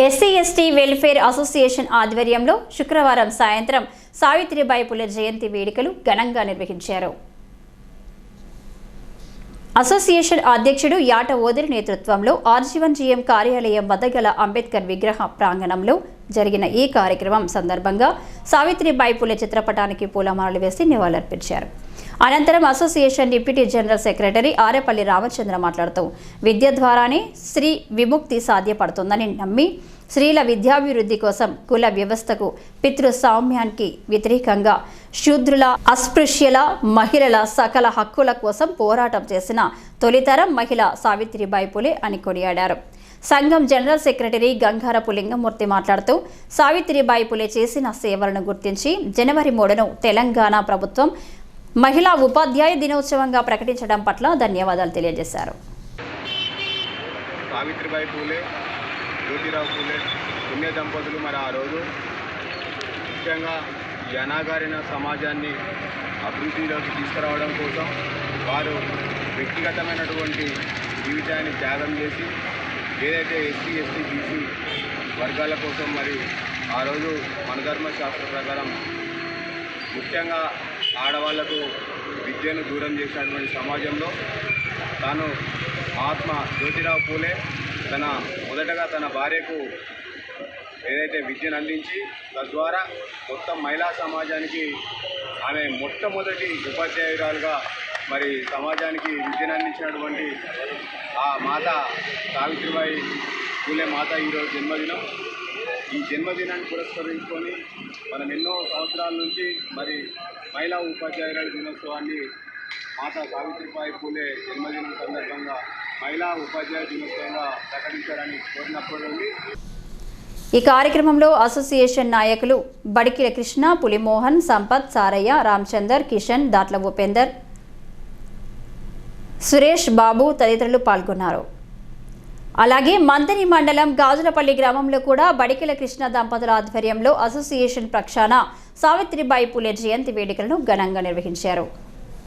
SC ST welfare association ఆధ్వర్యంలో శుక్రవారం సాయంత్రం సావిత్రిబాయి పులే జయంతి వేడుకలు ఘనంగా నిర్వహించారు. అసోసియేషన్ అధ్యక్షుడు యాట ఓదరి నేతృత్వంలో ఆర్జీవన్ కార్యాలయం వద్ద గల అంబేద్కర్ విగ్రహ ప్రాంగణంలో జరిగిన ఈ కార్యక్రమం సందర్భంగా సావిత్రిబాయి పులే చిత్రపటానికి పూలమాలలు వేసి నివాళులర్పించారు. అనంతరం association deputy general secretary Arepalli Ramachandra మాట్లాడుతూ విద్య ద్వారానే స్త్రీ విముక్తి సాధ్యపడుతుందని నమ్మి స్త్రీల విద్యాభివృద్ధి కోసం కుల వ్యవస్థకు పితృస్వామ్యానికి వ్యతిరేకంగా శూద్రుల అస్పృశ్యుల మహిళల సకల హక్కుల కోసం పోరాటం చేసిన తొలితరం మహిళ సావిత్రిబాయి పులే అని కొనియాడారు. సంఘం జనరల్ సెక్రటరీ గంగారపు లింగమూర్తి మాట్లాడుతూ సావిత్రిబాయి పులే చేసిన సేవలను గుర్తించి జనవరి 3ను తెలంగాణ ప్రభుత్వం మహిళా ఉపాధ్యాయ దినోత్సవంగా ప్రకటించడం పట్ల ధన్యవాదాలు తెలియజేశారు. సావిత్రిబాయి పూలే, జ్యోతిరావు పూలే పుణ్య దంపతులు మరి ఆ రోజు ముఖ్యంగా ఈ అనాగారిన సమాజాన్ని అభివృద్ధిలోకి తీసుకురావడం కోసం వారు వ్యక్తిగతమైనటువంటి జీవితాన్ని త్యాగం చేసి ఏదైతే ఎస్సీ ఎస్టీ బీసీ వర్గాల కోసం మరి ఆ రోజు మనధర్మ శాస్త్ర ప్రకారం ముఖ్యంగా ఆడవాళ్లకు విద్యను దూరం చేసినటువంటి సమాజంలో తాను మహాత్మా జ్యోతిరావు పూలే మొదటగా తన భార్యకు ఏదైతే విద్యను అందించి తద్వారా మొత్తం మహిళా సమాజానికి ఆమె మొట్టమొదటి ఉపాధ్యాయురాలుగా మరి సమాజానికి విద్యను అందించినటువంటి ఆ మాత సావిత్రిబాయి పూలే మాత ఈరోజు జన్మదినం. ఈ జన్మదినాన్ని పురస్కరించుకొని మనం ఎన్నో సంవత్సరాల నుంచి మరి మహిళా ఉపాధ్యాయురాల దినోత్సవాన్ని మాతా సావిత్రిబాయి పూలే జన్మదినం సందర్భంగా మహిళా ఉపాధ్యాయ దినోత్సవంగా ప్రకటించాలని కోరినప్పటి నుండి ఈ కార్యక్రమంలో అసోసియేషన్ నాయకులు బడికిల కృష్ణ, పులిమోహన్, సంపత్, సారయ్య, రామచందర్, కిషన్, దాట్ల ఉపేందర్, సురేష్ బాబు తదితరులు పాల్గొన్నారు. అలాగే మంతని మండలం గాజులపల్లి గ్రామంలో కూడా బడికిల కృష్ణ దంపతుల ఆధ్వర్యంలో అసోసియేషన్ పక్షాన సావిత్రిబాయి పులే జయంతి వేడుకలను ఘనంగా నిర్వహించారు.